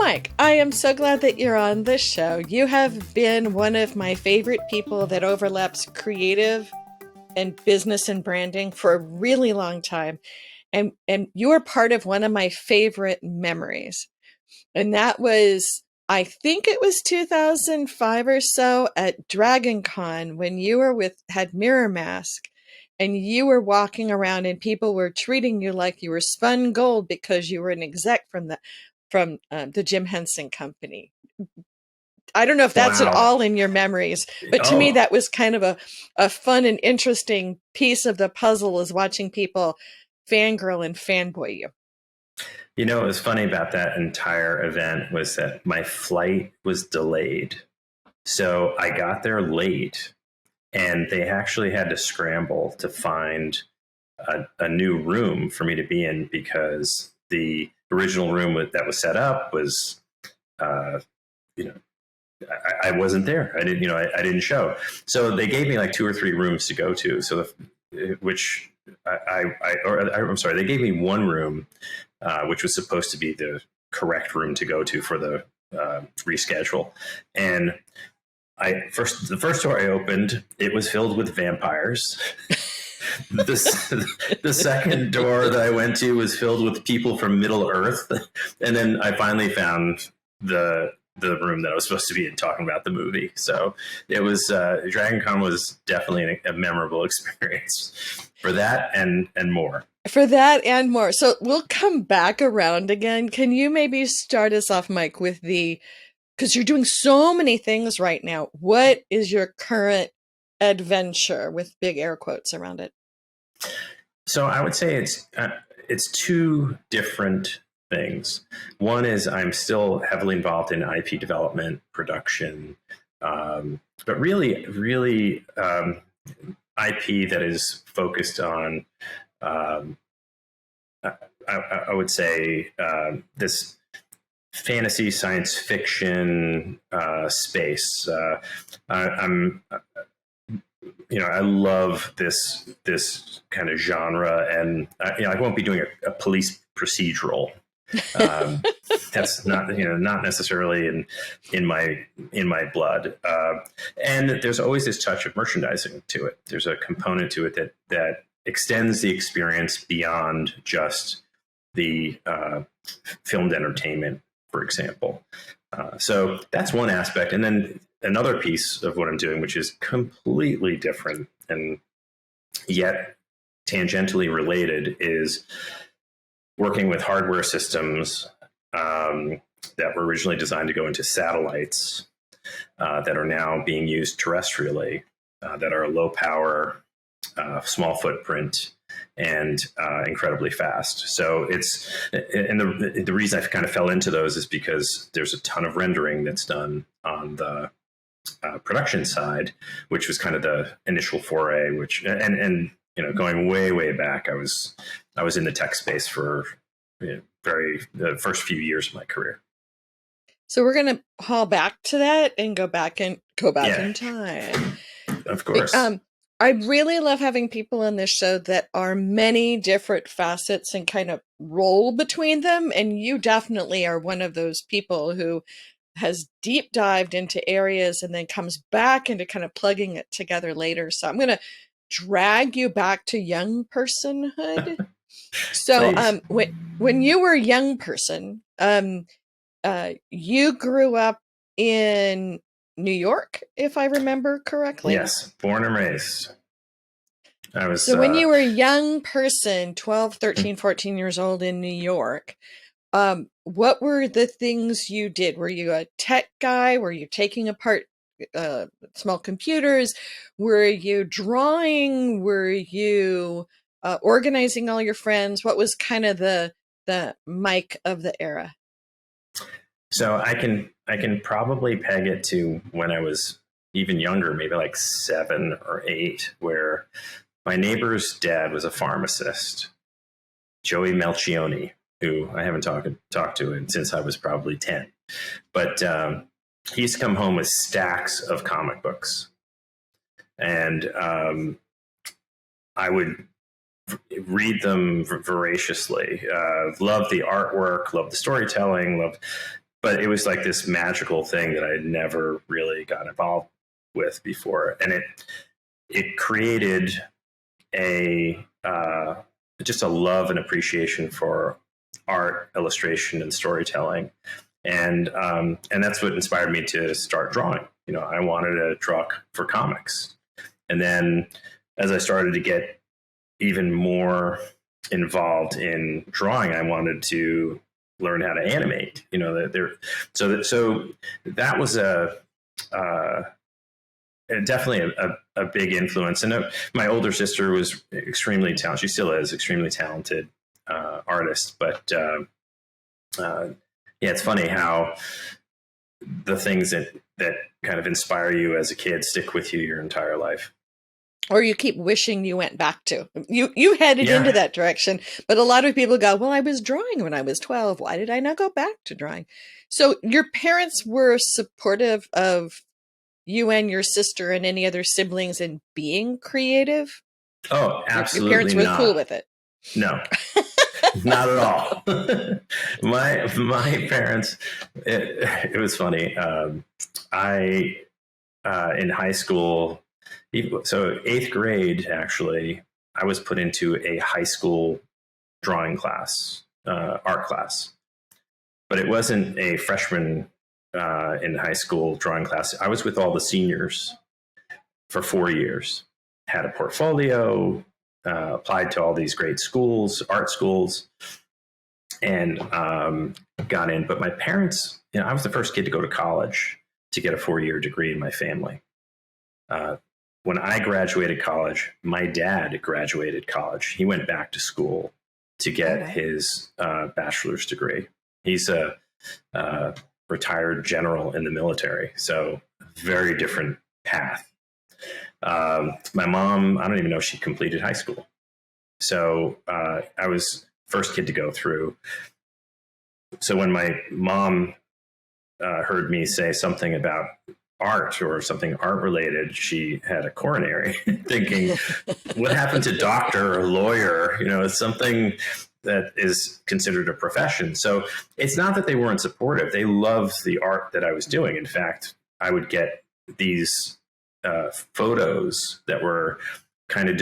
Mike, I am so glad that you're on this show. You have been one of my favorite people that overlaps creative and business and branding for a really long time. And you are part of one of my favorite memories. And that was, I think it was 2005 or so at Dragon Con when you were had Mirror Mask and you were walking around and people were treating you like you were spun gold because you were an exec from the Jim Henson company. I don't know if that's at Wow. all in your memories, but to me, Oh, that was kind of a fun and interesting piece of the puzzle is watching people fangirl and fanboy you. what was funny about that entire event was that my flight was delayed. So I got there late and they actually had to scramble to find a new room for me to be in because the original room that was set up was, you know, I wasn't there. I didn't show. So they gave me like 2 or 3 rooms to go to. So, which I'm sorry, they gave me one room, which was supposed to be the correct room to go to for the reschedule. And the first door I opened, it was filled with vampires. The second door that I went to was filled with people from Middle Earth, and then I finally found the room that I was supposed to be in talking about the movie. So it was Dragon Con was definitely a memorable experience for that and more. For that and more. So we'll come back around again. Can you maybe start us off, Mike, with because you're doing so many things right now. What is your current adventure with big air quotes around it? So I would say it's 2 different things. One is I'm still heavily involved in IP development, production, but really IP that is focused on, I would say, this fantasy science fiction space. I love this kind of genre, and I won't be doing a police procedural. That's not necessarily in my blood. And there's always this touch of merchandising to it. There's a component to it that extends the experience beyond just the filmed entertainment, for example. So that's one aspect. And then another piece of what I'm doing, which is completely different and yet tangentially related, is working with hardware systems that were originally designed to go into satellites that are now being used terrestrially, that are low power, small footprint, and incredibly fast. So the reason I kind of fell into those is because there's a ton of rendering that's done on the production side, which was kind of the initial foray. And going way back, I was in the tech space for the first few years of my career. So we're going to haul back to that and go back in time. Of course. I really love having people on this show that are many different facets and kind of roll between them. And you definitely are one of those people who has deep dived into areas and then comes back into kind of plugging it together later. So I'm going to drag you back to young personhood. So when you were a young person, you grew up in New York, if I remember correctly. Yes, born and raised. So when you were a young person, 12, 13, 14 years old in New York, what were the things you did? Were you a tech guy? Were you taking apart small computers? Were you drawing? Were you organizing all your friends? What was kind of the Mike of the era? So I can probably peg it to when I was even younger, maybe like 7 or 8, where my neighbor's dad was a pharmacist, Joey Melchioni, who I haven't talked to since I was probably 10. But he used to come home with stacks of comic books. And I would read them voraciously. Love the artwork, love the storytelling, but it was like this magical thing that I had never really got involved with before, and it created a just a love and appreciation for art, illustration, and storytelling, and that's what inspired me to start drawing. I wanted to draw for comics, and then as I started to get even more involved in drawing, I wanted to learn how to animate. So that was definitely a big influence. And my older sister was extremely talented. She still is extremely talented artist. But it's funny how the things that kind of inspire you as a kid stick with you your entire life. Or you keep wishing you went back to. You headed into that direction. But a lot of people go, well, I was drawing when I was 12. Why did I not go back to drawing? So your parents were supportive of you and your sister and any other siblings in being creative? Oh, absolutely. Your parents were cool with it? No, not at all. my parents, it was funny. I in high school, so 8th grade, actually, I was put into a high school drawing class, art class, but it wasn't a freshman in high school drawing class. I was with all the seniors for 4 years, had a portfolio, applied to all these great schools, art schools, and got in. But my parents, I was the first kid to go to college to get a 4-year degree in my family. When I graduated college, my dad graduated college. He went back to school to get his bachelor's degree. He's a retired general in the military, so very different path. My mom, I don't even know if she completed high school. So I was first kid to go through. So when my mom heard me say something about art or something art related, she had a coronary thinking, what happened to doctor or lawyer? It's something that is considered a profession. So it's not that they weren't supportive. They loved the art that I was doing. In fact, I would get these photos that were kind of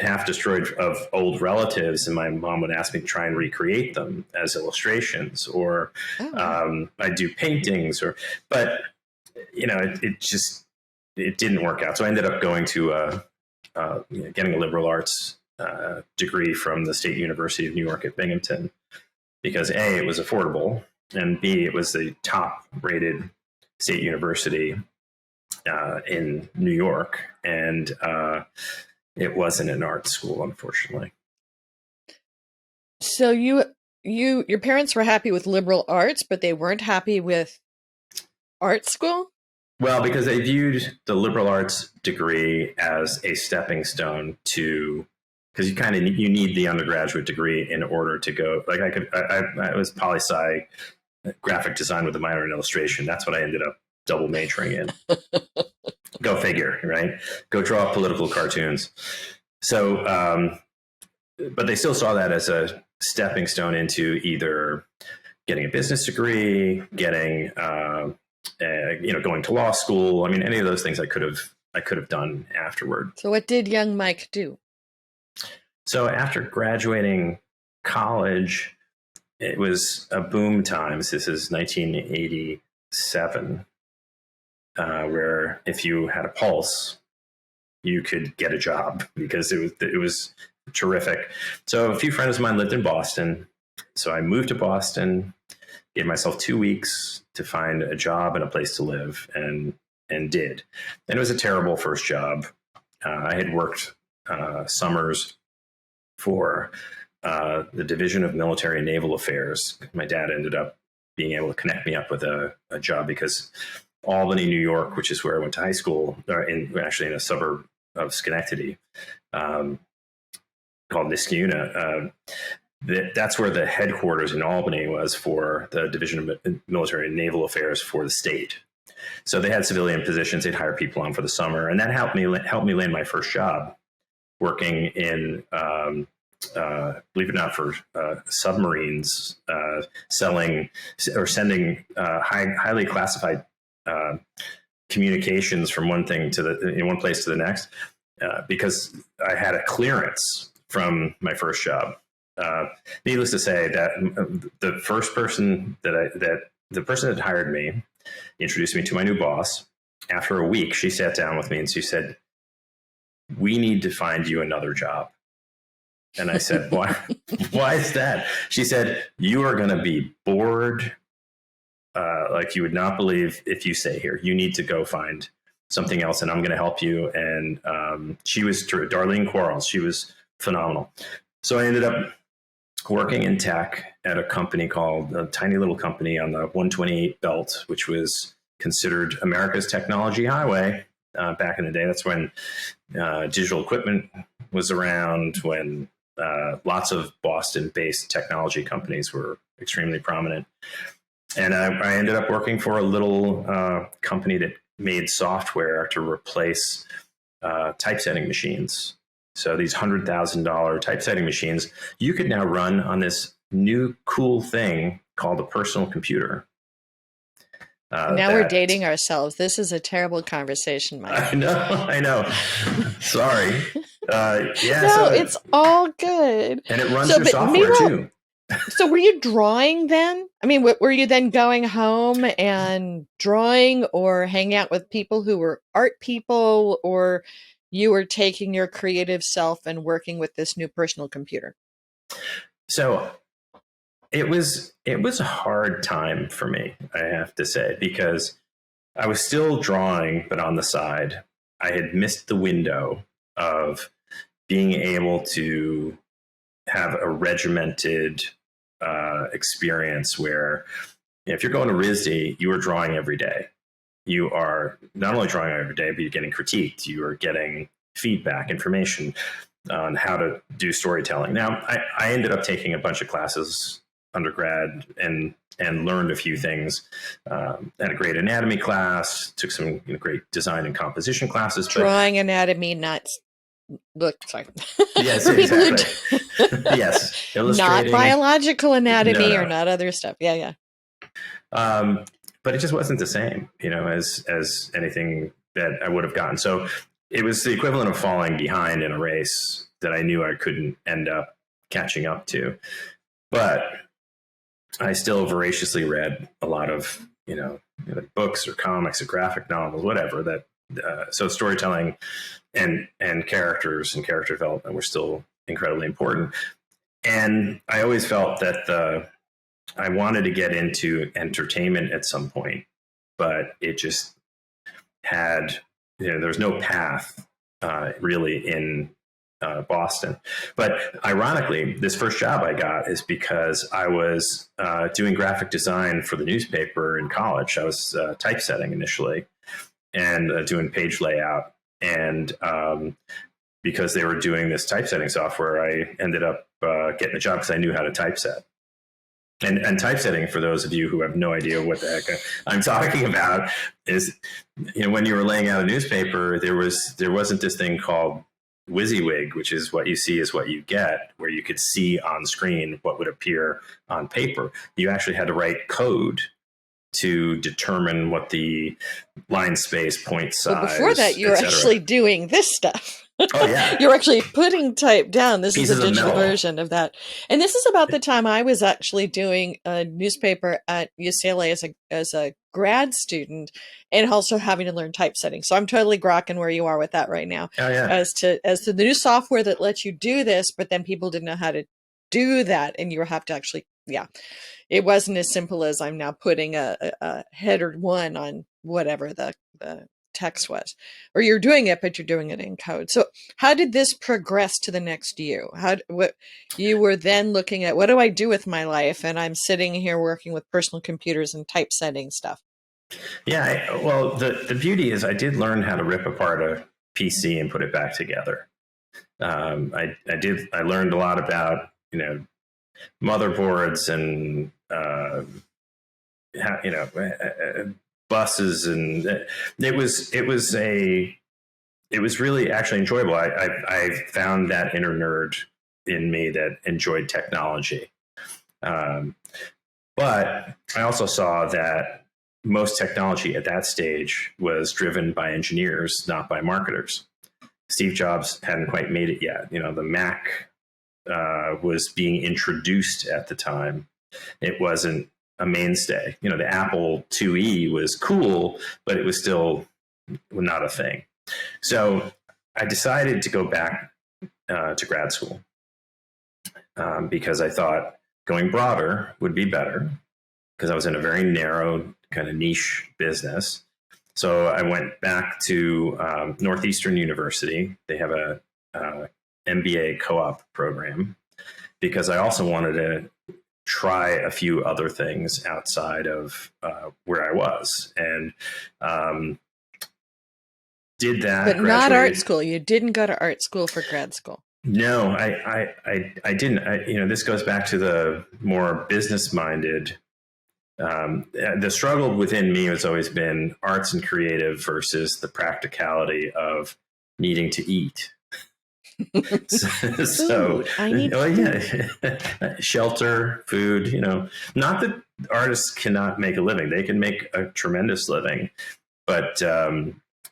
half destroyed of old relatives. And my mom would ask me to try and recreate them as illustrations, or I'd do paintings, but it didn't work out. So I ended up going to getting a liberal arts degree from the State University of New York at Binghamton, because A, it was affordable, and B, it was the top rated state university in New York, and it wasn't an art school, unfortunately. So your parents were happy with liberal arts, but they weren't happy with art school? Well, because they viewed the liberal arts degree as a stepping stone to, because you need the undergraduate degree in order to go. Like I was poli-sci graphic design with a minor in illustration. That's what I ended up double majoring in. Go figure, right? Go draw political cartoons. So, but they still saw that as a stepping stone into either getting a business degree, getting, going to law school. I mean, any of those things I could have done afterward. So what did young Mike do? So after graduating college, it was a boom times. This is 1987. Where if you had a pulse, you could get a job because it was terrific. So a few friends of mine lived in Boston. So I moved to Boston, gave myself 2 weeks to find a job and a place to live, and did. And it was a terrible first job. I had worked summers for the Division of Military and Naval Affairs. My dad ended up being able to connect me up with a job because Albany, New York, which is where I went to high school, actually in a suburb of Schenectady, called Niskayuna. That's where the headquarters in Albany was for the Division of Military and Naval Affairs for the state. So they had civilian positions. They'd hire people on for the summer, and that helped me land my first job, working in believe it or not, for submarines, selling or sending highly classified communications from one thing to one place to the next, because I had a clearance from my first job. Needless to say, that the first person the person that hired me introduced me to my new boss. After a week, she sat down with me and she said, "We need to find you another job." And I said, "Why? Why is that?" She said, "You are going to be bored like you would not believe if you stay here. You need to go find something else, and I'm going to help you." And she was Darlene Quarles. She was phenomenal. So I ended up working in tech at a company called a tiny little company on the 128 belt, which was considered America's technology highway back in the day. That's when digital equipment was around, when lots of Boston-based technology companies were extremely prominent. And I ended up working for a little company that made software to replace typesetting machines. So these $100,000 typesetting machines, you could now run on this new cool thing called a personal computer. Now we're dating ourselves. This is a terrible conversation, Mike. I know. Sorry. Yeah. No, it's all good. And it runs your software too. So were you drawing then? I mean, were you then going home and drawing or hanging out with people who were art people, or you were taking your creative self and working with this new personal computer? So it was a hard time for me, I have to say, because I was still drawing, but on the side. I had missed the window of being able to have a regimented experience where, if you're going to RISD, you are drawing every day. You are not only drawing every day, but you're getting critiqued. You are getting feedback, information on how to do storytelling. Now, I ended up taking a bunch of classes undergrad and learned a few things. Had a great anatomy class, took some great design and composition classes. Drawing anatomy, not look, sorry. Yes, exactly. Yes, not biological anatomy or not other stuff. Yeah. But it just wasn't the same, as anything that I would have gotten. So it was the equivalent of falling behind in a race that I knew I couldn't end up catching up to. But I still voraciously read a lot of, books or comics or graphic novels, whatever that. So storytelling and characters and character development were still incredibly important. And I always felt that I wanted to get into entertainment at some point, but it just had, there was no path really in Boston. But ironically, this first job I got is because I was doing graphic design for the newspaper in college. I was typesetting initially and doing page layout. And because they were doing this typesetting software, I ended up getting a job because I knew how to typeset. And typesetting, for those of you who have no idea what the heck I'm talking about, is when you were laying out a newspaper, there wasn't this thing called WYSIWYG, which is what you see is what you get, where you could see on screen what would appear on paper. You actually had to write code to determine what the line space, point size. But before that, you're actually doing this stuff. Oh, yeah. You're actually putting type down. This is a digital version of that. And this is about the time I was actually doing a newspaper at UCLA as a grad student and also having to learn typesetting. So I'm totally grokking where you are with that right now. Oh, yeah. As to the new software that lets you do this, but then people didn't know how to do that. And you have to actually, it wasn't as simple as I'm now putting a header 1 on whatever the text was, or you're doing it, but you're doing it in code. So how did this progress to the next you? What you were then looking at, what do I do with my life? And I'm sitting here working with personal computers and typesetting stuff. Yeah. Well, the beauty is I did learn how to rip apart a PC and put it back together. I learned a lot about, motherboards and, buses, and it was really actually enjoyable. I found that inner nerd in me that enjoyed technology. Um, but I also saw that most technology at that stage was driven by engineers, not by marketers. Steve Jobs hadn't quite made it yet. The Mac was being introduced at the time. It wasn't a mainstay. The Apple IIe was cool, but it was still not a thing. So I decided to go back to grad school because I thought going broader would be better, because I was in a very narrow kind of niche business. So I went back to Northeastern University. They have a MBA co-op program, because I also wanted to try a few other things outside of where I was, and did that. But not art school. You didn't go to art school for grad school. No, I didn't. This goes back to the more business-minded. The struggle within me has always been arts and creative versus the practicality of needing to eat. So I need shelter, food. Not that artists cannot make a living; they can make a tremendous living, but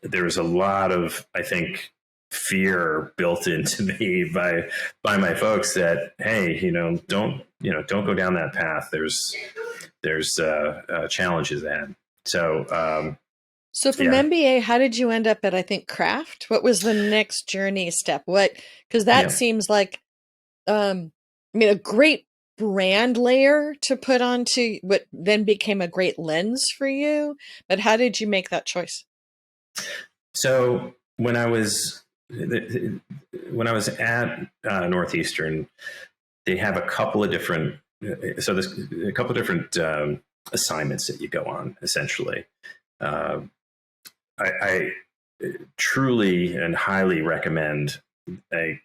there's a lot of, I think, fear built into me by my folks that, hey, don't go down that path. There's challenges ahead. So from MBA, how did you end up at, I think, craft? What was the next journey step? Because that seems like, a great brand layer to put onto what then became a great lens for you. But how did you make that choice? So when I was at Northeastern, they have a couple of different. So there's a couple of different assignments that you go on, essentially. I truly and highly recommend a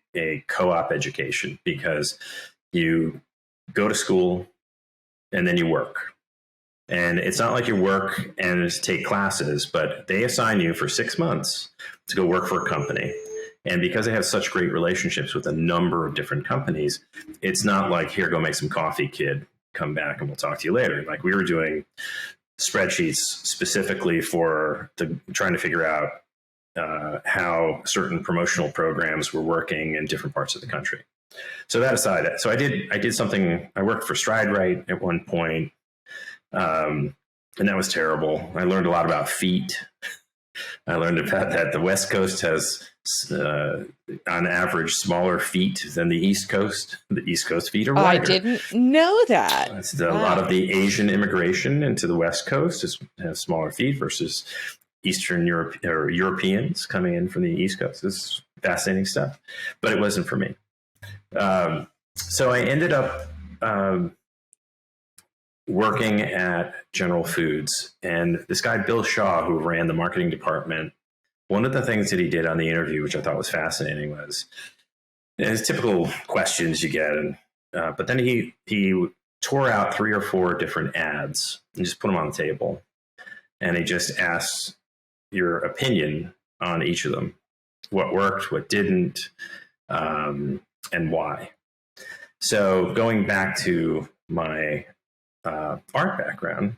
co-op education, because you go to school and then you work. And it's not like you work and take classes, but they assign you for 6 months to go work for a company. And because they have such great relationships with a number of different companies, it's not like, here, go make some coffee, kid, come back and we'll talk to you later. Like, we were doing spreadsheets specifically for trying to figure out how certain promotional programs were working in different parts of the country. So that aside, I did something. I worked for StrideRite at one point, and that was terrible. I learned a lot about feet. I learned about that the West Coast has, on average, smaller feet than the East Coast. The East Coast feet are wider. I didn't know that. A lot of the Asian immigration into the West Coast has smaller feet versus Eastern Europe or Europeans coming in from the East Coast. It's fascinating stuff, but it wasn't for me. So I ended up working at General Foods, and this guy, Bill Shaw, who ran the marketing department, one of the things that he did on the interview, which I thought was fascinating, was his typical questions you get. But then he tore out 3 or 4 different ads and just put them on the table. And he just asked your opinion on each of them, what worked, what didn't, and why. So going back to my art background,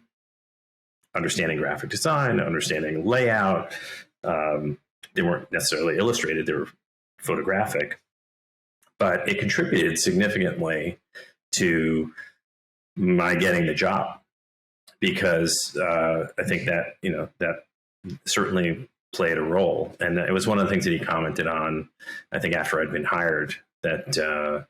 understanding graphic design, understanding layout. They weren't necessarily illustrated, they were photographic, but it contributed significantly to my getting the job, because I think that, that certainly played a role. And it was one of the things that he commented on, I think, after I'd been hired, that,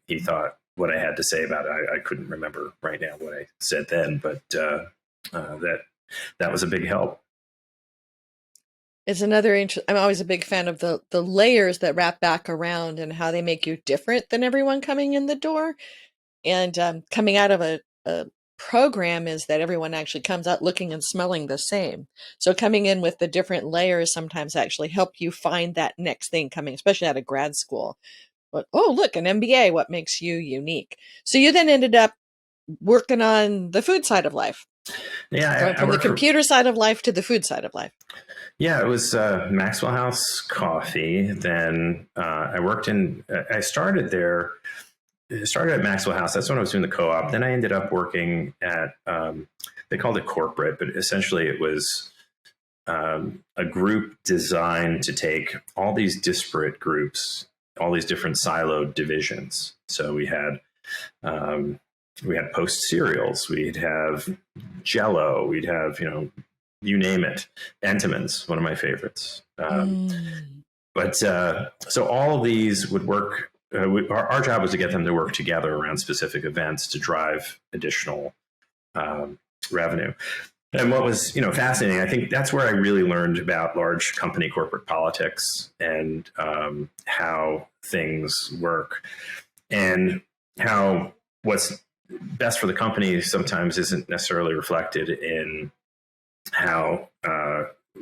he thought what I had to say about it. I couldn't remember right now what I said then, but that was a big help. It's another I'm always a big fan of the layers that wrap back around and how they make you different than everyone coming in the door. And coming out of a program is that everyone actually comes out looking and smelling the same. So coming in with the different layers sometimes actually help you find that next thing coming, especially out of grad school. But, oh, look, an MBA, what makes you unique? So you then ended up working on the food side of life. Yeah, Going I from the worked for. computer side of life to the food side of life. Yeah, it was Maxwell House Coffee. Then I worked in. I started there. I started at Maxwell House. That's when I was doing the co-op. Then I ended up working at. They called it corporate, but essentially it was a group designed to take all these disparate groups, all these different siloed divisions. So we had Post cereals, we'd have Jello, we'd have you name it. Entenmann's, one of my favorites. But so all of these would work. Our job was to get them to work together around specific events to drive additional revenue. And what was fascinating, I think that's where I really learned about large company corporate politics and how things work, and how what's best for the company sometimes isn't necessarily reflected in how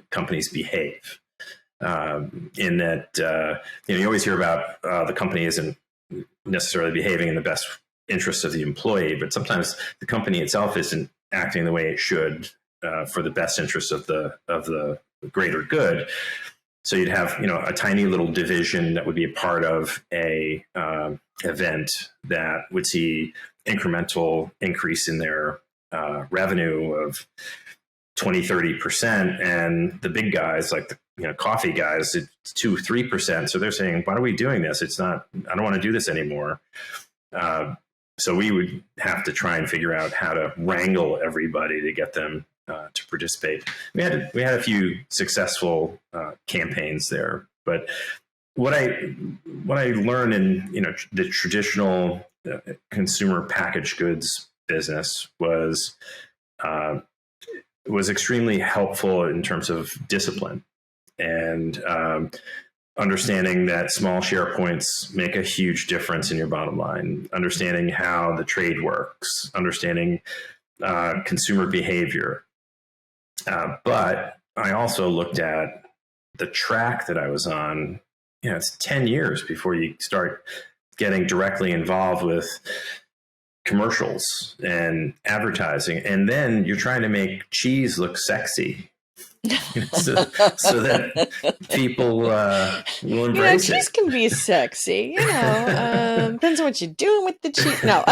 companies behave. In that, you always hear about the company isn't necessarily behaving in the best interest of the employee, but sometimes the company itself isn't acting the way it should for the best interest of the greater good. So you'd have a tiny little division that would be a part of a event that would see incremental increase in their revenue of 20-30%, and the big guys like the coffee guys, it's 2-3%. So they're saying, why are we doing this? It's not, I don't want to do this anymore. So we would have to try and figure out how to wrangle everybody to get them to participate. We had a few successful campaigns there, but what I learned in the traditional consumer packaged goods business was extremely helpful in terms of discipline and understanding that small share points make a huge difference in your bottom line, understanding how the trade works, understanding consumer behavior. But I also looked at the track that I was on. It's 10 years before you start getting directly involved with commercials and advertising, and then you're trying to make cheese look sexy. so that people will embrace cheese it. can be sexy, depends on what you're doing with the cheese. No,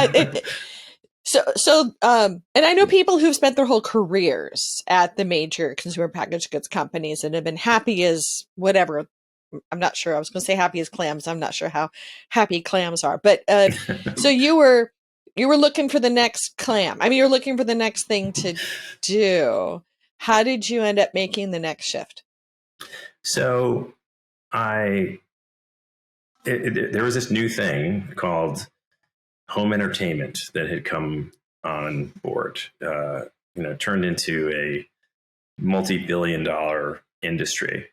and I know people who've spent their whole careers at the major consumer packaged goods companies and have been happy as whatever. I'm not sure. I was going to say happy as clams. I'm not sure how happy clams are, but so you were looking for the next clam. I mean, you're looking for the next thing to do. How did you end up making the next shift? So there was this new thing called home entertainment that had come on board, turned into a multi-billion-dollar industry.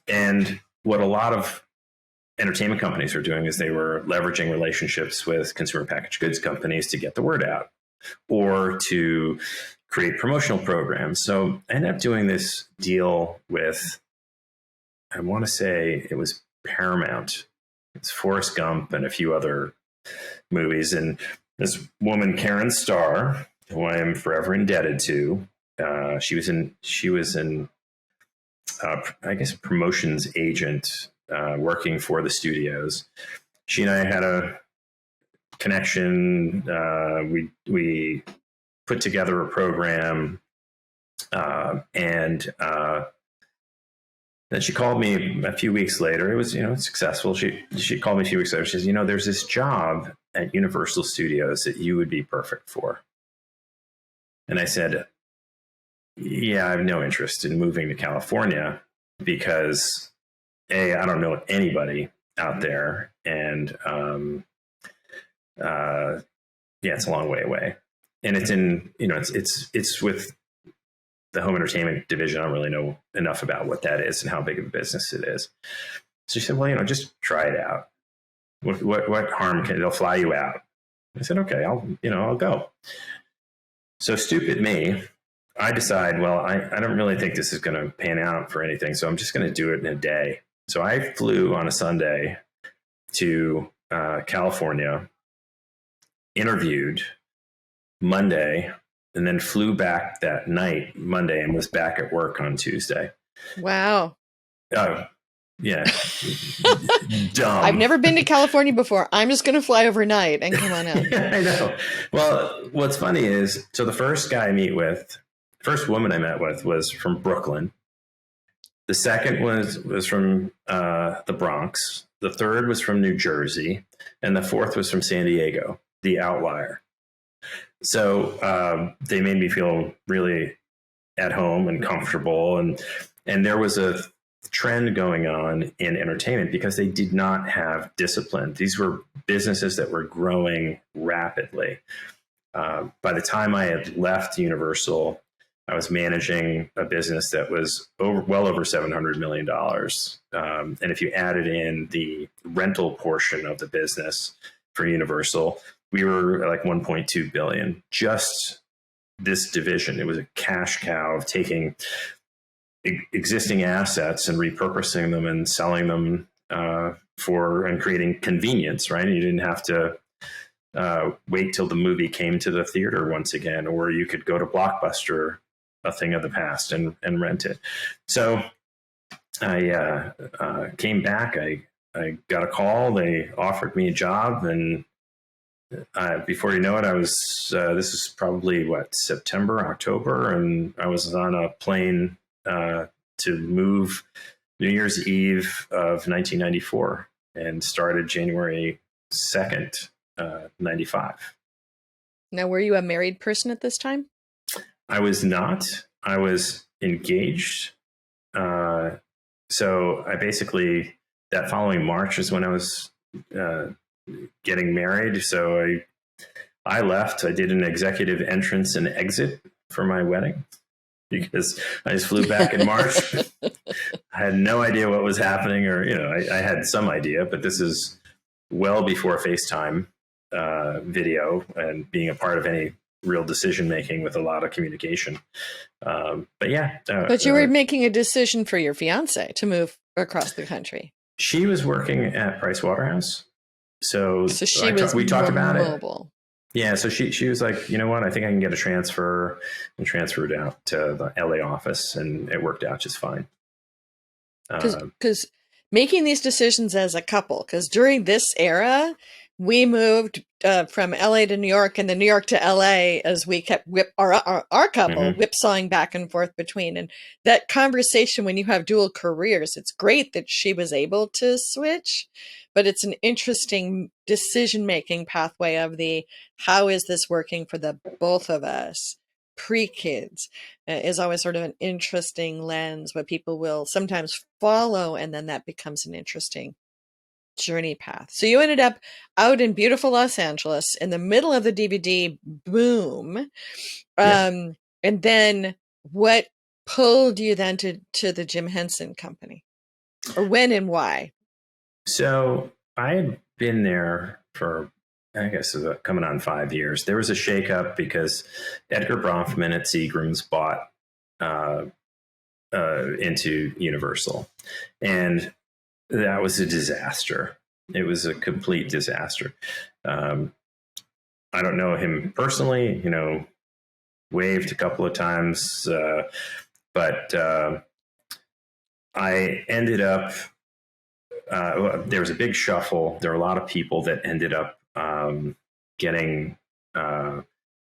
And what a lot of entertainment companies were doing is they were leveraging relationships with consumer packaged goods companies to get the word out or to create promotional programs. So I ended up doing this deal with, I want to say it was Paramount. It's Forrest Gump and a few other movies. And this woman, Karen Starr, who I am forever indebted to, she was in I guess, a promotions agent working for the studios. She and I had a connection. We put together a program, and then she called me a few weeks later. It was successful. She called me a few weeks later. She says, there's this job at Universal Studios that you would be perfect for. And I said, yeah, I have no interest in moving to California because I don't know anybody out there, and it's a long way away, and it's in it's with the home entertainment division. I don't really know enough about what that is and how big of a business it is. So she said, well, just try it out. What harm can they'll fly you out? I said, okay, I'll go. So stupid me. I decide, well, I don't really think this is going to pan out for anything, so I'm just going to do it in a day. So I flew on a Sunday to California, interviewed Monday, and then flew back that night, Monday, and was back at work on Tuesday. Wow. Oh, yeah. I've Dumb. never been to California before. I'm just going to fly overnight and come on out. I know. Well, what's funny is, so the first woman I met with was from Brooklyn. The second was from the Bronx. The third was from New Jersey. And the fourth was from San Diego, the outlier. So they made me feel really at home and comfortable. And there was a trend going on in entertainment because they did not have discipline. These were businesses that were growing rapidly. By the time I had left Universal, I was managing a business that was well over $700 million. And if you added in the rental portion of the business for Universal, we were like 1.2 billion. Just this division. It was a cash cow of taking existing assets and repurposing them and selling them and creating convenience, right? And you didn't have to wait till the movie came to the theater once again, or you could go to Blockbuster, a thing of the past, and rent it. So I came back. I got a call. They offered me a job, and before you know it, I was. This is probably September, October, and I was on a plane to move New Year's Eve of 1994, and started January 2nd, 95. Now, were you a married person at this time? I was not. I was engaged. So I basically, that following March is when I was getting married. So I left. I did an executive entrance and exit for my wedding because I just flew back in March. I had no idea what was happening, or, I had some idea, but this is well before FaceTime video and being a part of any real decision making with a lot of communication. But yeah. But you were making a decision for your fiance to move across the country. She was working at Price Waterhouse. So we talked about mobile. it. Yeah. So she was like, you know what, I think I can get a transfer, and transferred out to the LA office, and it worked out just fine. Because making these decisions as a couple, because during this era, we moved from LA to New York, and then New York to LA, as we kept our couple whipsawing back and forth between. And that conversation, when you have dual careers, it's great that she was able to switch, but it's an interesting decision-making pathway of how is this working for the both of us pre-kids is always sort of an interesting lens what people will sometimes follow, and then that becomes an interesting journey path. So you ended up out in beautiful Los Angeles in the middle of the DVD boom. And then what pulled you then to the Jim Henson Company, or when and why? So I had been there for, I guess, coming on 5 years. There was a shakeup because Edgar Bronfman at Seagram's bought into Universal, and that was a disaster. It was a complete disaster. I don't know him personally, waved a couple of times, but I ended up, there was a big shuffle. There were a lot of people that ended up getting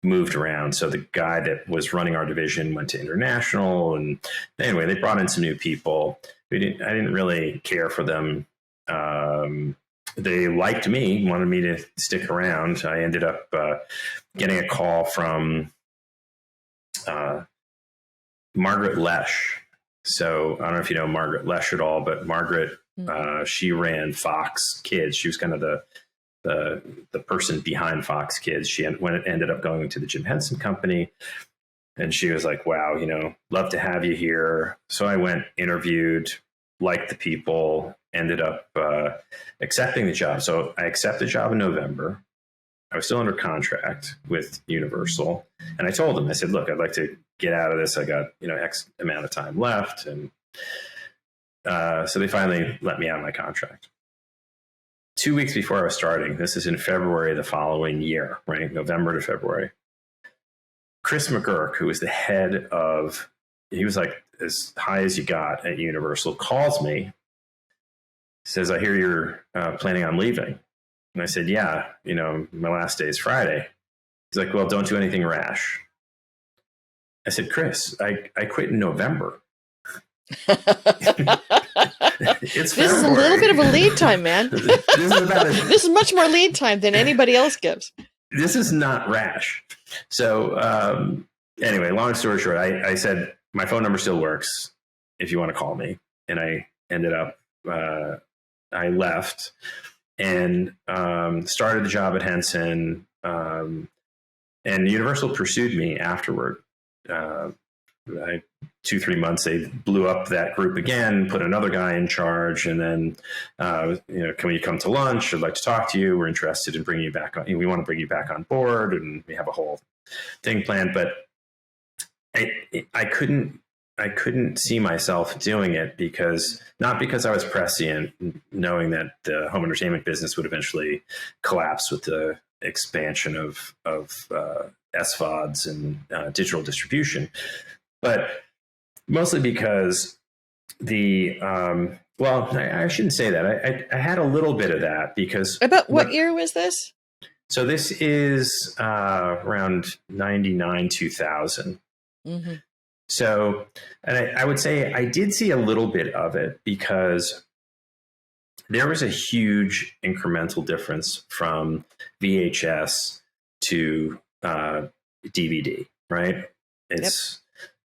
moved around. So the guy that was running our division went to international, and anyway, they brought in some new people. I didn't really care for them. They liked me, wanted me to stick around. I ended up getting a call from Margaret Lesh. So I don't know if you know Margaret Lesh at all, but Margaret, she ran Fox Kids. She was kind of the person behind Fox Kids. When it ended up going to the Jim Henson Company, and she was like, wow, love to have you here. So I went, interviewed, liked the people, ended up accepting the job. So I accepted the job in November. I was still under contract with Universal. And I told them, I said, look, I'd like to get out of this. I got, X amount of time left. And so they finally let me out of my contract. 2 weeks before I was starting, this is in February the following year, right? November to February. Chris McGurk, who was the head of, he was like as high as you got at Universal, calls me, says, I hear you're planning on leaving. And I said, yeah, my last day is Friday. He's like, well, don't do anything rash. I said, Chris, I quit in November. It's this is a little bit of a lead time, man. This is much more lead time than anybody else gives. This is not rash. So anyway, long story short, I said, my phone number still works if you want to call me. And I ended up, I left and started the job at Henson. And Universal pursued me afterward. 2-3 months, they blew up that group again, put another guy in charge, and then, can you come to lunch? I'd like to talk to you. We're interested in bringing you back on. We want to bring you back on board, and we have a whole thing planned. But I couldn't see myself doing it not because I was prescient, knowing that the home entertainment business would eventually collapse with the expansion of SVODs and digital distribution, but mostly because I shouldn't say that. I had a little bit of that because... About what year was this? So this is around 99, 2000. Mm-hmm. So, and I would say I did see a little bit of it because there was a huge incremental difference from VHS to DVD, right? It's,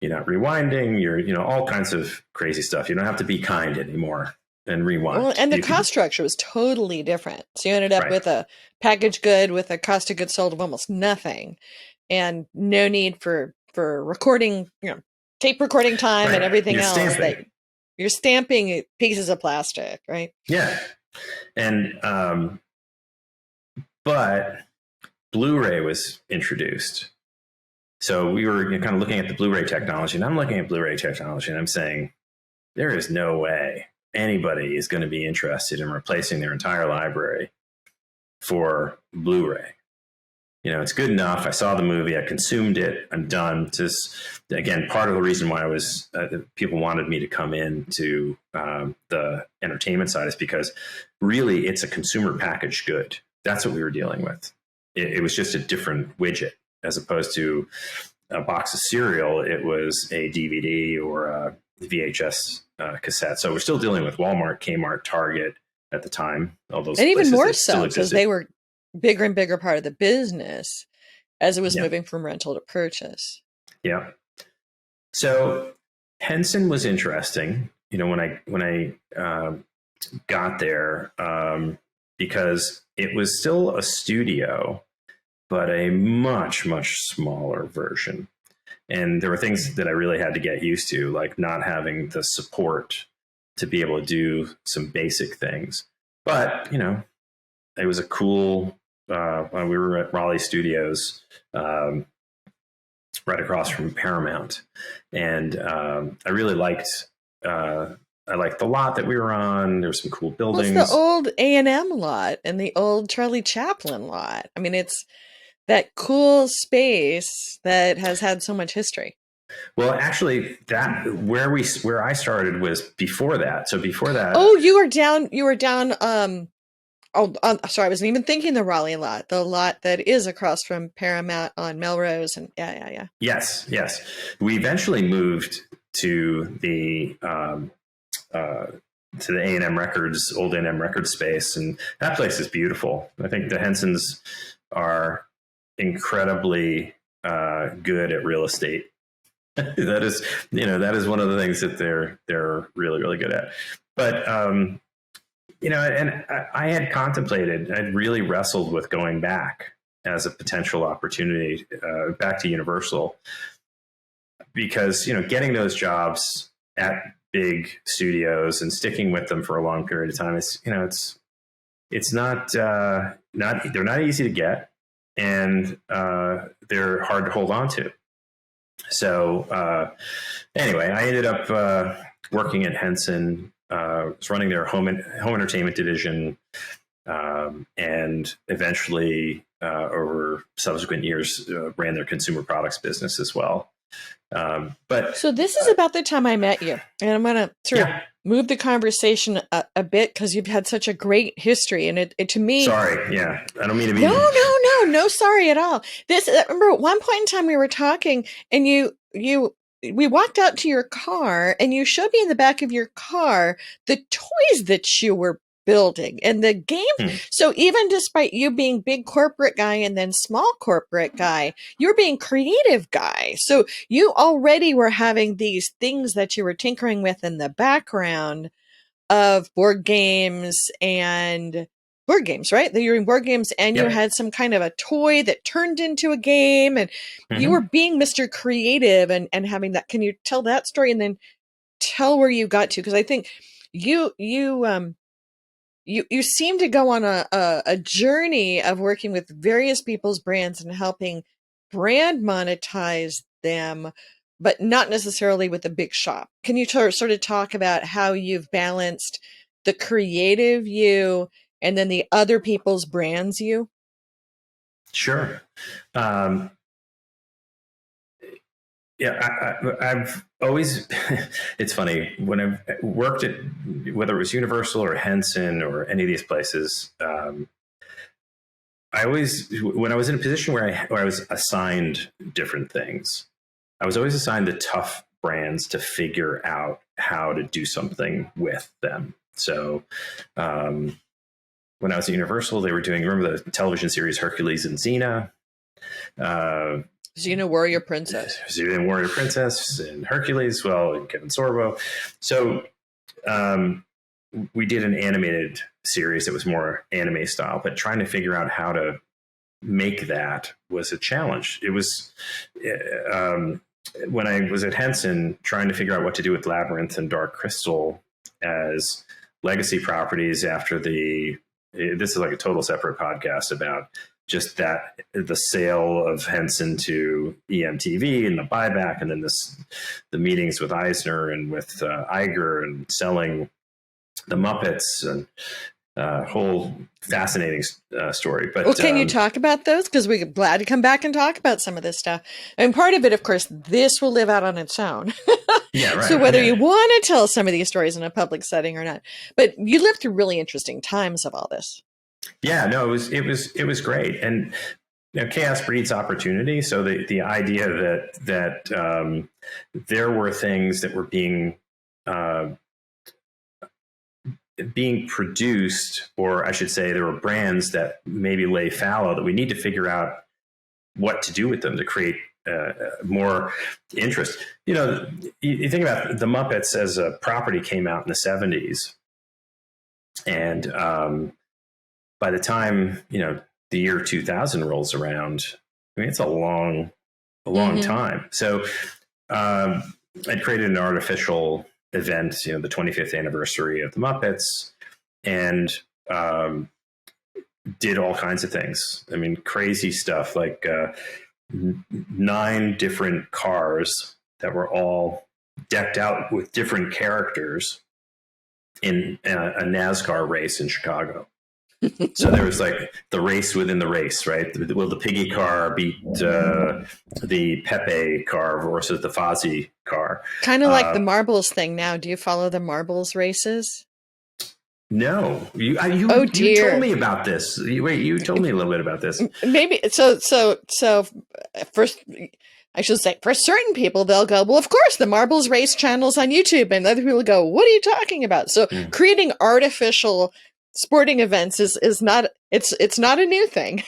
you're not rewinding, you're, all kinds of crazy stuff. You don't have to be kind anymore and rewind. Well, and the cost structure was totally different. So you ended up with a packaged good with a cost of goods sold of almost nothing and no need for recording, tape recording time and everything else. That you're stamping pieces of plastic, right? Yeah. And, but Blu-ray was introduced. So we were kind of looking at the Blu-ray technology, and I'm looking at Blu-ray technology, and I'm saying, there is no way anybody is going to be interested in replacing their entire library for Blu-ray. It's good enough. I saw the movie. I consumed it. I'm done. Just, again, part of the reason why I was people wanted me to come in to the entertainment side is because really it's a consumer packaged good. That's what we were dealing with. It was just a different widget as opposed to a box of cereal. It was a DVD or a VHS cassette. So we're still dealing with Walmart, Kmart, Target at the time. All those, and even more so because they were bigger and bigger part of the business as it was moving from rental to purchase. Yeah. So Henson was interesting, when I got there, because it was still a studio, but a much, much smaller version. And there were things that I really had to get used to, like not having the support to be able to do some basic things. But, it was a cool, we were at Raleigh Studios, right across from Paramount. And I really liked, I liked the lot that we were on. There were some cool buildings. Well, it's the old A&M lot and the old Charlie Chaplin lot. I mean, it's that cool space that has had so much history. Well, actually, where I started was before that. So before that, you were down. Sorry, I wasn't even thinking the Raleigh lot, the lot that is across from Paramount on Melrose, and yeah. Yes. We eventually moved to the A&M Records, old A&M Records space, and that place is beautiful. I think the Hensons are incredibly good at real estate. that is one of the things that they're really, really good at. But and I had contemplated, I'd really wrestled with going back as a potential opportunity back to Universal, because getting those jobs at big studios and sticking with them for a long period of time is it's not they're not easy to get, and they're hard to hold on to. So anyway, I ended up working at Henson. Was running their home entertainment division. and eventually, over subsequent years, ran their consumer products business as well. But So this is about the time I met you, and I'm going to sort of move the conversation a bit because you've had such a great history, and it to me. Sorry, yeah, I don't mean to be. No, sorry at all. This I remember at one point in time we were talking, and we walked out to your car, and you showed me in the back of your car the toys that you were building and the game. So even despite you being big corporate guy and then small corporate guy, you're being creative guy. So you already were having these things that you were tinkering with in the background of board games, right? That you're in board games, and you had some kind of a toy that turned into a game, and you were being Mr. Creative and having that. Can you tell that story and then tell where you got to? Because I think you seem to go on a journey of working with various people's brands and helping brand monetize them, but not necessarily with a big shop. Can you sort of talk about how you've balanced the creative you and then the other people's brands you? Sure. I've always, it's funny, when I've worked at, whether it was Universal or Henson or any of these places, I always, when I was in a position where I was assigned different things, I was always assigned the tough brands to figure out how to do something with them. So when I was at Universal, they were doing, remember the television series Hercules and Xena? Xena Warrior Princess. Xena Warrior Princess and Hercules, well, and Kevin Sorbo. So we did an animated series that was more anime style, but trying to figure out how to make that was a challenge. It was, when I was at Henson, trying to figure out what to do with Labyrinth and Dark Crystal as legacy properties after this is like a total separate podcast about just that, the sale of Henson to EMTV and the buyback, and then the meetings with Eisner and with Iger and selling the Muppets, and whole fascinating story. But can you talk about those? Because we're glad to come back and talk about some of this stuff. And part of it, of course, this will live out on its own. Yeah, right. So whether you want to tell some of these stories in a public setting or not, but you lived through really interesting times of all this. Yeah, no, it was great, and chaos breeds opportunity. So the idea that there were things that were being produced, or I should say, there were brands that maybe lay fallow that we need to figure out what to do with them to create more interest. You think about the Muppets as a property came out in the 70s, and by the time, the year 2000 rolls around, I mean, it's a long time. So I created an artificial event, the 25th anniversary of the Muppets, and did all kinds of things. I mean, crazy stuff, like 9 different cars that were all decked out with different characters in a NASCAR race in Chicago. So there was like the race within the race, right? Will the Piggy car beat the Pepe car versus the Fozzie car? Kind of like the marbles thing now. Do you follow the marbles races? No, you told me about this. You told me a little bit about this. Maybe so. First, I should say, for certain people, they'll go, well, of course, the marbles race channel's on YouTube, and other people go, what are you talking about? So creating artificial sporting events is not, it's not a new thing,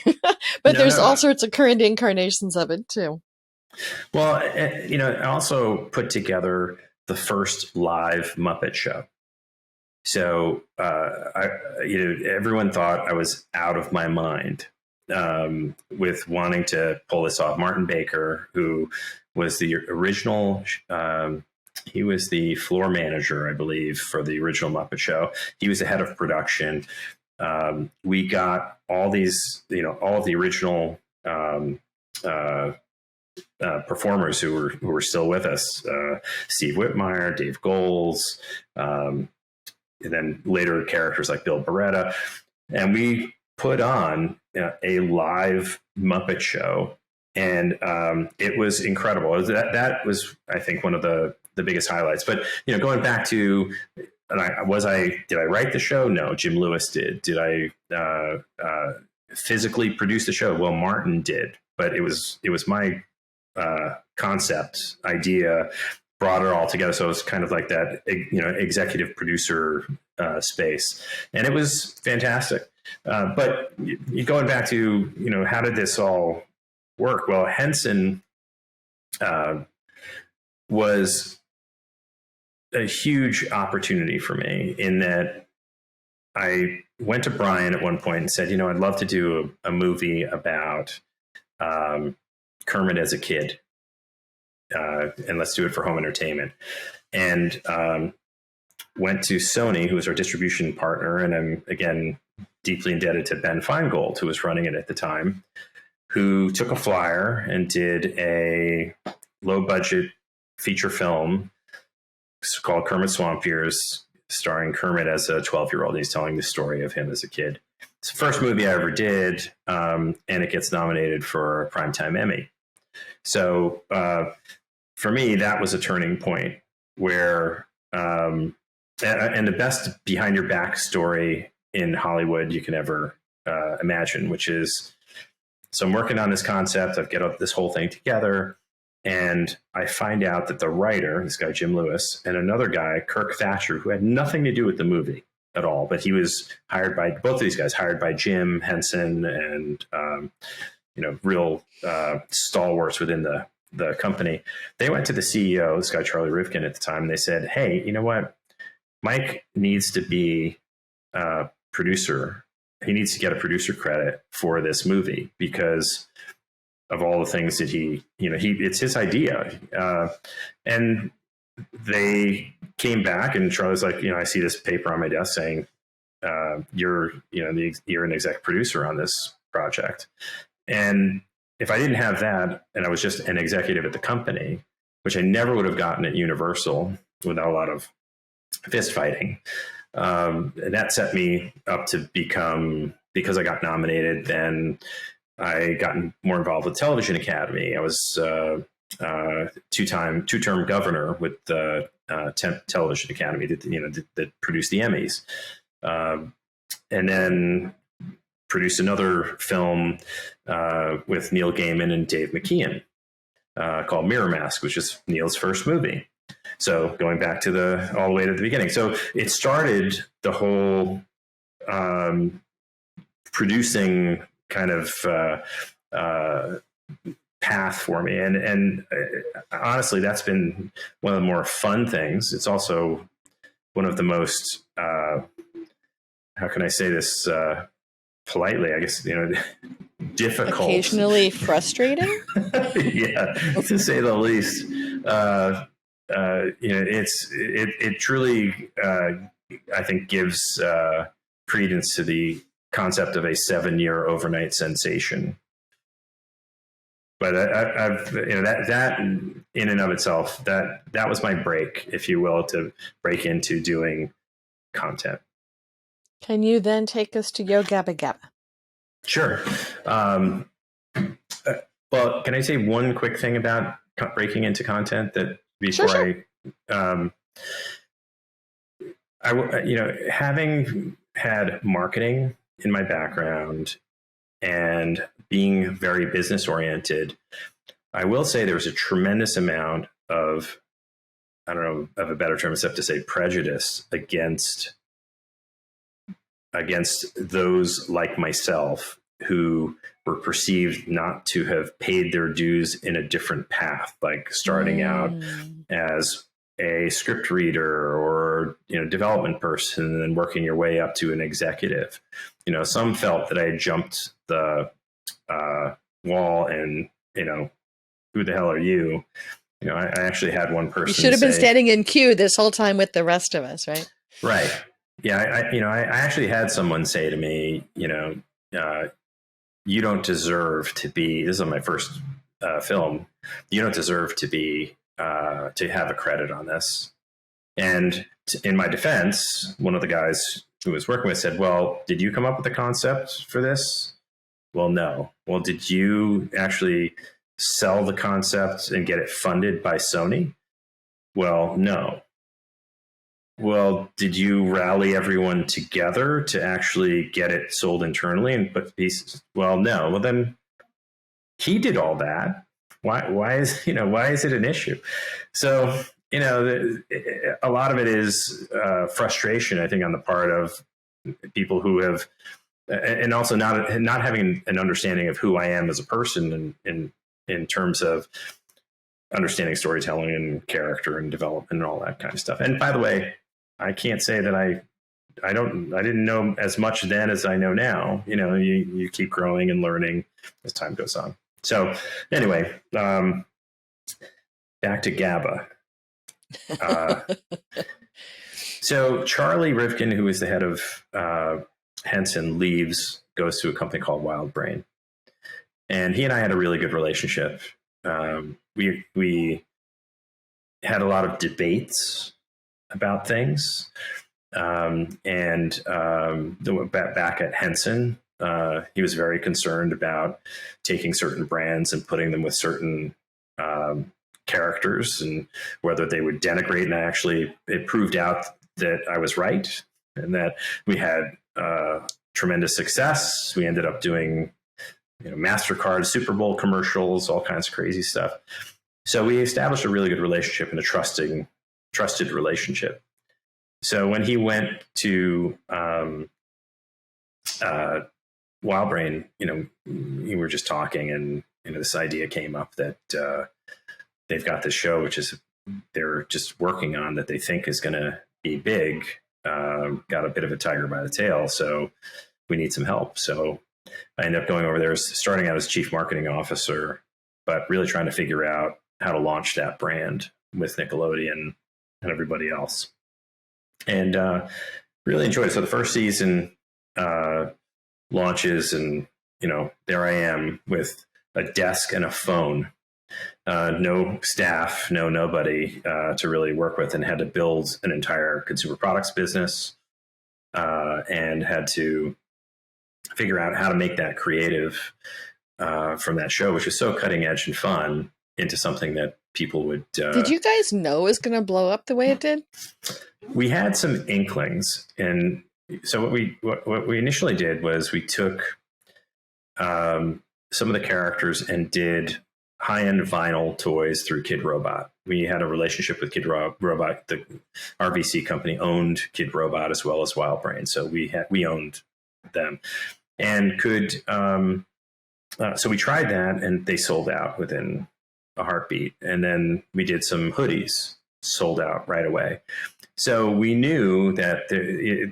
but there's all sorts of current incarnations of it too. Well, I also put together the first live Muppet show. So, everyone thought I was out of my mind with wanting to pull this off. Martin Baker, who was the original, he was the floor manager, I believe, for the original Muppet Show. He was the head of production. We got all these, all of the original performers who were still with us: Steve Whitmire, Dave Goelz, and then later characters like Bill Beretta. and we put on a live Muppet show, and it was incredible. That was, I think, one of the biggest highlights. But going back to, did I write the show? No, Jim Lewis did. Did I physically produce the show? Well, Martin did, but it was my concept idea, brought it all together. So it was kind of like that, executive producer space, and it was fantastic. But going back to, how did this all work? Well, Henson was a huge opportunity for me, in that I went to Brian at one point and said, I'd love to do a movie about Kermit as a kid, and let's do it for home entertainment. And went to Sony, who was our distribution partner, and I'm, again, deeply indebted to Ben Feingold, who was running it at the time, who took a flyer and did a low-budget feature film called Kermit Swamp Years, starring Kermit as a 12-year-old. He's telling the story of him as a kid. It's the first movie I ever did, and it gets nominated for a Primetime Emmy. So for me, that was a turning point where, and the best behind your back story in Hollywood you can ever imagine, which is, so I'm working on this concept, I've got this whole thing together, and I find out that the writer, this guy Jim Lewis, and another guy, Kirk Thatcher, who had nothing to do with the movie at all, but he was hired by, both of these guys, hired by Jim Henson, and real stalwarts within the company. They went to the CEO, this guy Charlie Rivkin at the time, and they said, hey, you know what? Mike needs to be a producer. He needs to get a producer credit for this movie because of all the things that it's his idea. And they came back, and Charlie's like, I see this paper on my desk saying, you're an exec producer on this project. And if I didn't have that, and I was just an executive at the company, which I never would have gotten at Universal without a lot of fist fighting, and that set me up to become, because I got nominated, then I got more involved with Television Academy. I was two-term governor with the Television Academy that produced the Emmys, and then produced another film with Neil Gaiman and Dave McKeon called Mirror Mask, which is Neil's first movie. So going back to all the way to the beginning. So it started the whole producing kind of path for me. And honestly, that's been one of the more fun things. It's also one of the most, how can I say this politely, I guess, difficult. Occasionally frustrating? Yeah, to say the least. It truly, I think, gives credence to the concept of a 7-year overnight sensation. But I've that in and of itself, that was my break, if you will, to break into doing content. Can you then take us to Yo Gabba Gabba? Sure. Well, can I say one quick thing about breaking into content that before sure. Having had marketing in my background and being very business oriented, I will say there was a tremendous amount of, I don't know of a better term except to say prejudice against those like myself who were perceived not to have paid their dues in a different path, like starting out as a script reader or development person and then working your way up to an executive. Some felt that I had jumped the wall and who the hell are you? I actually had one person. You should have been standing in queue this whole time with the rest of us, right? Right. Yeah. I actually had someone say to me, you don't deserve to be, this is my first film. You don't deserve to be, to have a credit on this. And in my defense, one of the guys who was working with said, well, did you come up with the concept for this? Well, no. Well, did you actually sell the concept and get it funded by Sony? Well, no. Well, did you rally everyone together to actually get it sold internally and put pieces? Well, no. Well, then he did all that. Why is it an issue? So, a lot of it is frustration, I think, on the part of people who have, and also not having an understanding of who I am as a person in terms of understanding storytelling and character and development and all that kind of stuff. And by the way, I can't say that I didn't know as much then as I know now. You keep growing and learning as time goes on. So anyway, back to Gabba. So Charlie Rivkin, who is the head of Henson, goes to a company called Wild Brain. And he and I had a really good relationship. We had a lot of debates about things. Back at Henson, he was very concerned about taking certain brands and putting them with certain characters and whether they would denigrate. And actually, it proved out that I was right and that we had tremendous success. We ended up doing MasterCard, Super Bowl commercials, all kinds of crazy stuff. So we established a really good relationship and a trusted relationship. So when he went to Wild Brain, we were just talking, and this idea came up that they've got this show which is they're just working on that they think is going to be big. Got a bit of a tiger by the tail, so we need some help. So I ended up going over there, starting out as chief marketing officer, but really trying to figure out how to launch that brand with Nickelodeon and everybody else. And really enjoyed it. So the first season launches, and there I am with a desk and a phone, no staff, nobody to really work with, and had to build an entire consumer products business, and had to figure out how to make that creative from that show, which was so cutting edge and fun, into something that people would. Did you guys know it was going to blow up the way it did? We had some inklings, and so what we initially did was we took some of the characters and did high-end vinyl toys through Kid Robot. We had a relationship with Kid Robot. The RVC company owned Kid Robot as well as Wild Brain, so we owned them, and could. So we tried that, and they sold out within a heartbeat. And then we did some hoodies, sold out right away. So we knew that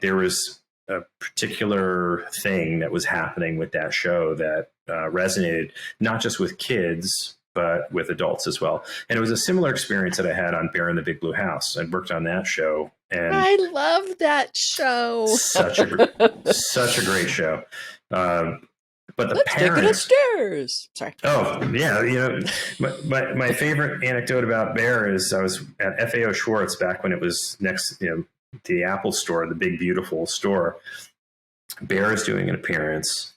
there was a particular thing that was happening with that show that resonated not just with kids, but with adults as well. And it was a similar experience that I had on Bear in the Big Blue House. I'd worked on that show. And I love that show. Such a great show. But the Let's parents, take it upstairs. Sorry. Oh yeah, my favorite anecdote about Bear is I was at FAO Schwartz back when it was next, to the Apple store, the big beautiful store. Bear is doing an appearance,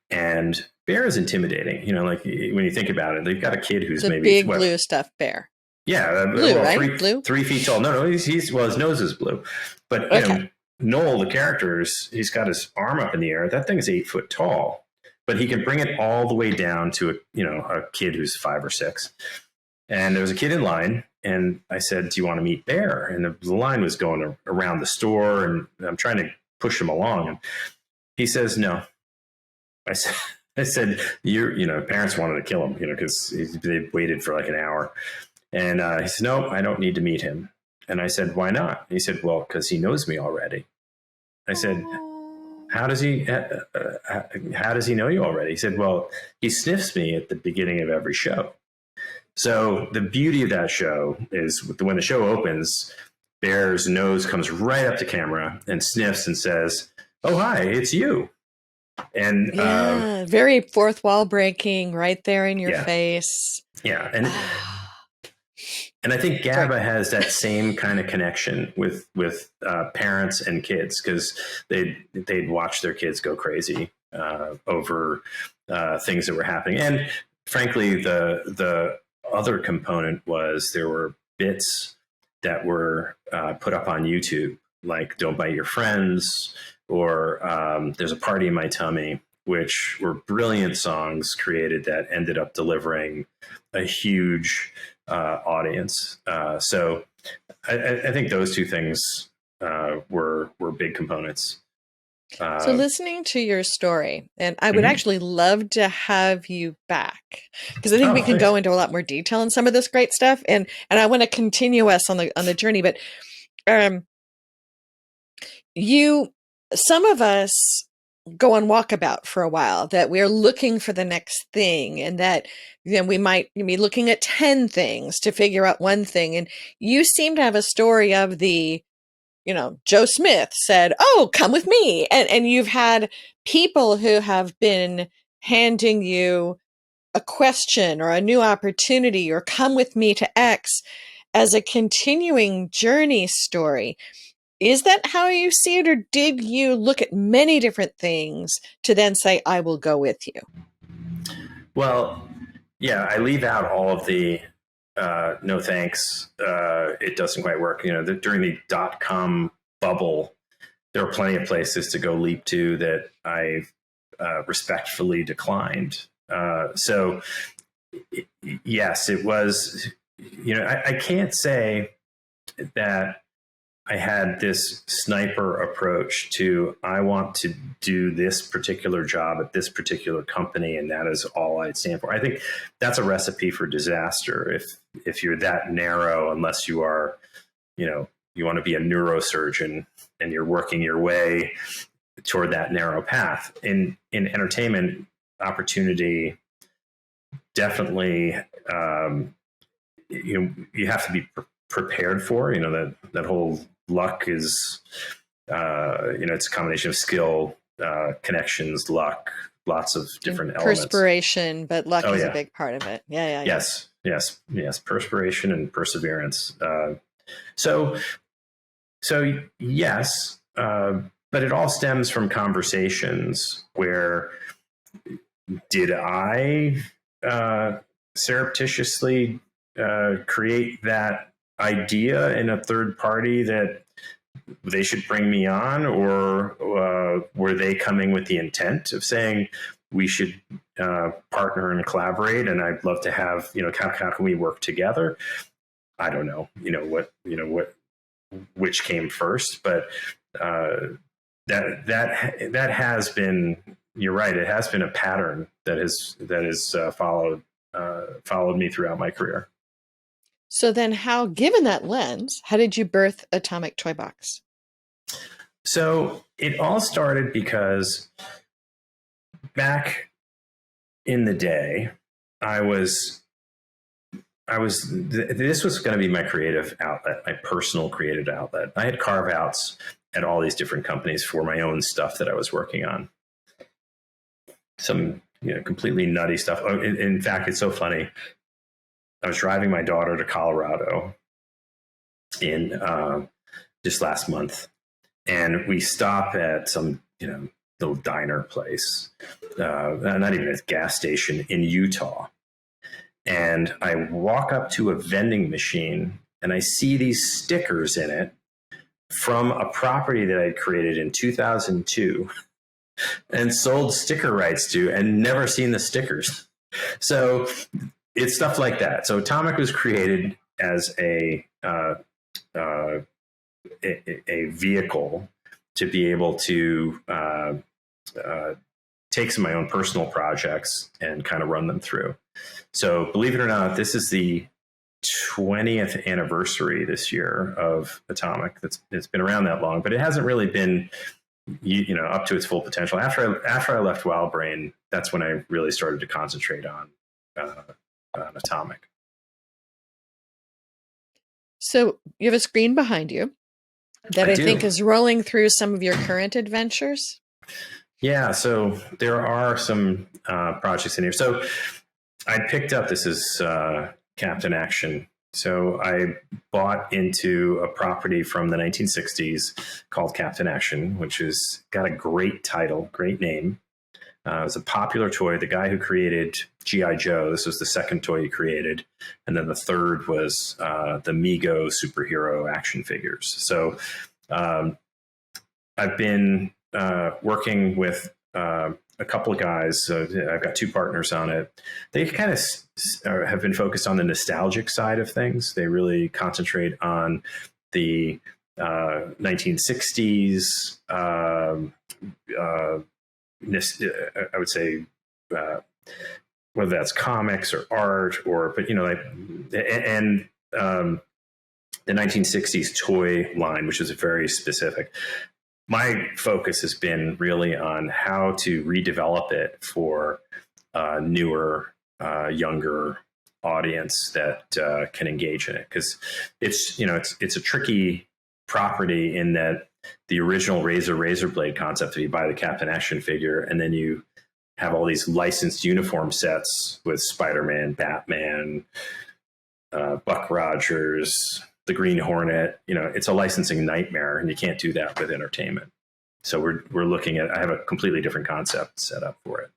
and Bear is intimidating. Like when you think about it, they've got a kid who's the maybe big blue stuffed bear. Yeah, blue, right? Blue, 3 feet tall. No, his nose is blue, but okay. Noel, the character, he's got his arm up in the air. That thing is 8 foot tall. But he can bring it all the way down to a kid who's 5 or 6. And there was a kid in line, and I said, "Do you want to meet Bear?" And the line was going around the store, and I'm trying to push him along. And he says, "No." I said, parents wanted to kill him, because they waited for like an hour. And he said, "No, I don't need to meet him." And I said, "Why not?" He said, "Well, because he knows me already." I said, How does he know you already? He said, "Well, he sniffs me at the beginning of every show." So the beauty of that show is when the show opens, Bear's nose comes right up to camera and sniffs and says, "Oh, hi, it's you." And very fourth wall breaking right there in your yeah. face. Yeah. And And I think Sorry. GABA has that same kind of connection with parents and kids, because they'd watch their kids go crazy over things that were happening. And frankly, the other component was there were bits that were put up on YouTube, like "Don't Bite Your Friends" or "There's a Party in My Tummy," which were brilliant songs created that ended up delivering a huge audience. So I think those two things were big components. So listening to your story, and I would Mhm. actually love to have you back, because I think we Oh, can go thanks. into a lot more detail on some of this great stuff, and I want to continue us on the journey. But um, some of us go on walkabout for a while, that we're looking for the next thing, and that we might be looking at 10 things to figure out one thing. And you seem to have a story of Joe Smith said, "Oh, come with me." And you've had people who have been handing you a question or a new opportunity or come with me to X as a continuing journey story. Is that how you see it, or did you look at many different things to then say, "I will go with you"? Well, yeah, I leave out all of the no thanks. It doesn't quite work. During the .com bubble, there were plenty of places to go leap to that I respectfully declined. So yes, it was. I can't say that I had this sniper approach to, I want to do this particular job at this particular company, and that is all I'd stand for. I think that's a recipe for disaster if you're that narrow, unless you are, you want to be a neurosurgeon and you're working your way toward that narrow path. In entertainment, opportunity definitely, you have to be prepared for. That whole luck is, it's a combination of skill, connections, luck, lots of And different elements. perspiration, but luck Oh is a yeah, big part of it. Yeah. yes, perspiration and perseverance. So yes, but it all stems from conversations where, did I surreptitiously create that idea in a third party that they should bring me on, or were they coming with the intent of saying we should partner and collaborate, and I'd love to have, how can we work together? I don't know, which came first, but that has been, you're right, it has been a pattern that has followed me throughout my career. So then given that lens, how did you birth Atomic Toybox? So it all started because back in the day, this was going to be my creative outlet, my personal creative outlet. I had carve outs at all these different companies for my own stuff that I was working on. Some, completely nutty stuff. Oh, in fact, it's so funny. I was driving my daughter to Colorado in just last month, and we stop at some, little diner place, not even a gas station, in Utah. And I walk up to a vending machine and I see these stickers in it from a property that I'd created in 2002 and sold sticker rights to, and never seen the stickers. So it's stuff like that. So Atomic was created as a vehicle to be able to take some of my own personal projects and kind of run them through. So believe it or not, this is the 20th anniversary this year of Atomic. It's been around that long, but it hasn't really been, up to its full potential. After I left WildBrain, that's when I really started to concentrate on Atomic. So you have a screen behind you that I do. think is rolling through some of your current adventures. Yeah, so there are some projects in here. So I picked up, this is Captain Action So I bought into a property from the 1960s called Captain Action, which has got a great title, great name. It was a popular toy. The guy who created G.I. Joe, this was the second toy he created. And then the third was the Mego superhero action figures. So I've been working with a couple of guys. So I've got two partners on it. They kind of have been focused on the nostalgic side of things. They really concentrate on the 1960s, I would say, whether that's comics or art or, but, you know, like, and the 1960s toy line, which is very specific. My focus has been really on how to redevelop it for newer, younger audience that can engage in it, because it's, you know, it's a tricky property in that the original razor blade concept, if you buy the Captain Action figure and then you have all these licensed uniform sets with Spider-Man, Batman, Buck Rogers, the Green Hornet, you know, it's a licensing nightmare, and you can't do that with entertainment. So we're looking at, I have a completely different concept set up for it.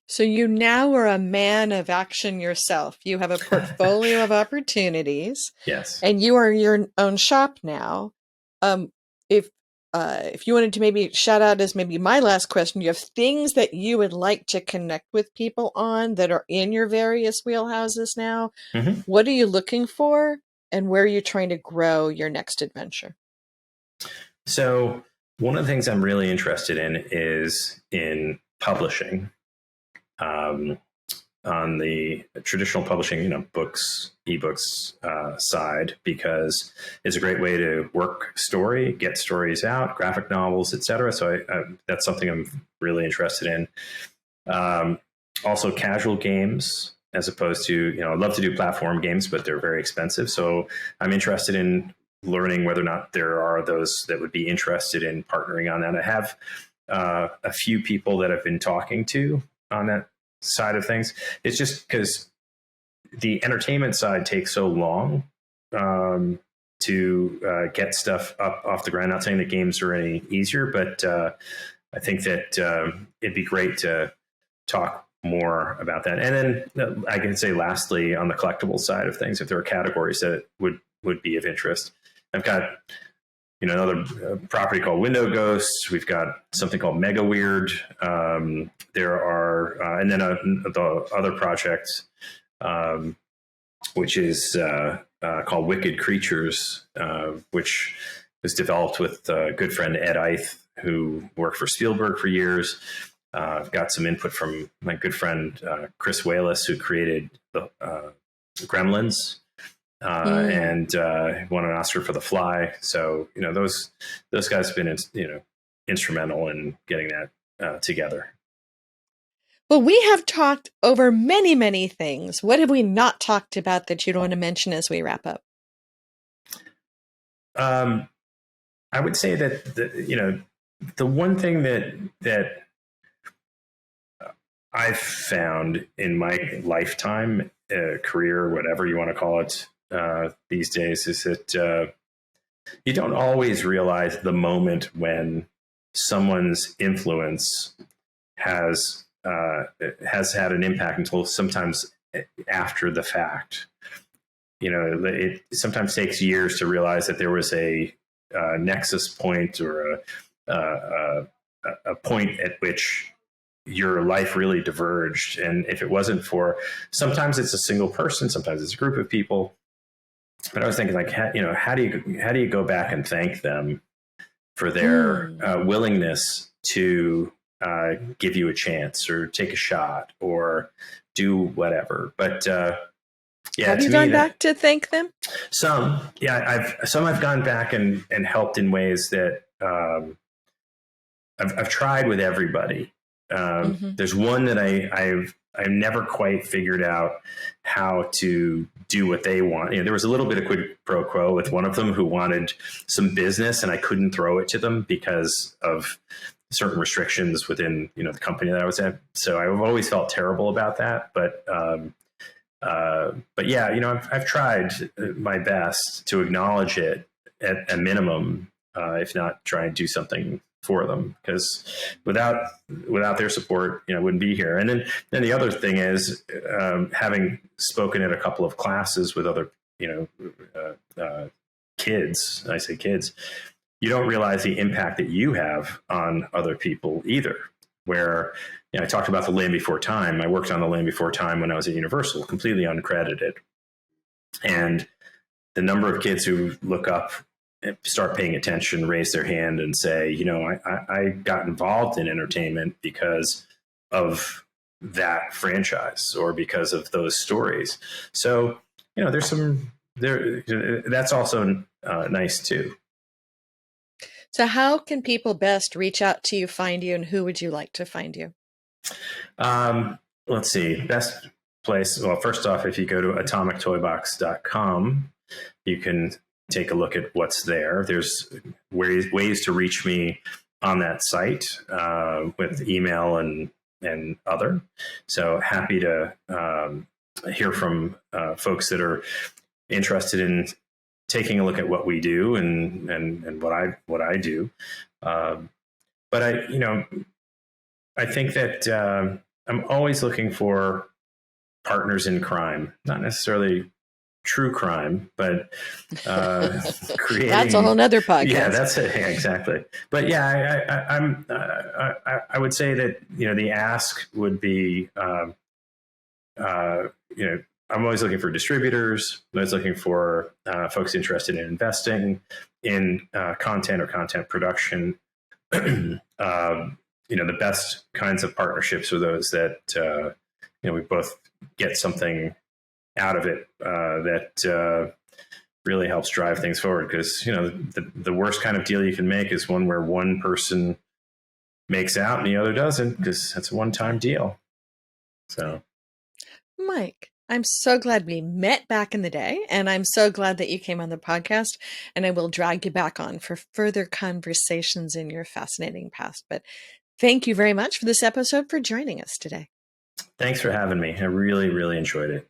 So you now are a man of action yourself. You have a portfolio of opportunities. Yes. And you are your own shop now. If you wanted to maybe shout out as maybe my last question, you have things that you would like to connect with people on that are in your various wheelhouses now. Mm-hmm. What are you looking for, and where are you trying to grow your next adventure? So one of the things I'm really interested in is in publishing. On the traditional publishing, you know, books, ebooks side, because it's a great way to work story, get stories out, graphic novels, etc. So that's something I'm really interested in. Also, casual games, as opposed to, you know, I'd love to do platform games, but they're very expensive. So I'm interested in learning whether or not there are those that would be interested in partnering on that. I have a few people that I've been talking to on that side of things. It's just because the entertainment side takes so long to get stuff up off the ground. Not saying that games are any easier, but I think that it'd be great to talk more about that. And then I can say lastly, on the collectible side of things, if there are categories that would be of interest. I've got, you know, another property called Window Ghosts. We've got something called Mega Weird. There are, and then the other project, which is called Wicked Creatures, which was developed with a good friend Ed Eith, who worked for Spielberg for years. I've got some input from my good friend Chris Wayless, who created the Gremlins. And won an Oscar for The Fly. So, you know, those guys have been, you know, instrumental in getting that together. Well, we have talked over many, many things. What have we not talked about that you'd want to mention as we wrap up? I would say that you know, the one thing that I've found in my lifetime, career, whatever you want to call it, these days, is that you don't always realize the moment when someone's influence has had an impact until sometimes after the fact. You know, it sometimes takes years to realize that there was a nexus point or a point at which your life really diverged. And if it wasn't for, sometimes it's a single person, sometimes it's a group of people. But I was thinking, like, you know, how do you go back and thank them for their willingness to give you a chance or take a shot or do whatever? But yeah, have you gone back to thank them? Some, yeah, I've gone back and helped in ways that I've tried with everybody. There's one that I've never quite figured out how to do what they want. You know, there was a little bit of quid pro quo with one of them who wanted some business, and I couldn't throw it to them because of certain restrictions within, you know, the company that I was at. So I've always felt terrible about that. But But yeah, I've tried my best to acknowledge it at a minimum, if not try and do something for them, because without their support, I wouldn't be here. And then the other thing is, having spoken at a couple of classes with other, kids, I say kids, you don't realize the impact that you have on other people either. Where I talked about the Land Before Time. I worked on the Land Before Time when I was at Universal, completely uncredited. And the number of kids who look up, start paying attention, raise their hand and say, I got involved in entertainment because of that franchise or because of those stories. So, there's some there. That's also nice too. So how can people best reach out to you, find you, and who would you like to find you? Let's see. Best place. Well, first off, if you go to atomictoybox.com, you can take a look at what's there. There's ways to reach me on that site, with email and other. So happy to hear from folks that are interested in taking a look at what we do and what I do. But I think that I'm always looking for partners in crime, not necessarily true crime, but creating. That's a whole nother podcast. Yeah, that's it. Yeah, exactly. But yeah, I would say that the ask would be, I'm always looking for distributors. I'm always looking for folks interested in investing in content or content production. The best kinds of partnerships are those that we both get something out of it that really helps drive things forward. Because the worst kind of deal you can make is one where one person makes out and the other doesn't, because that's a one-time deal. So, Mike, I'm so glad we met back in the day, and I'm so glad that you came on the podcast, and I will drag you back on for further conversations in your fascinating past. But thank you very much for this episode, for joining us today. Thanks for having me. I really, really enjoyed it.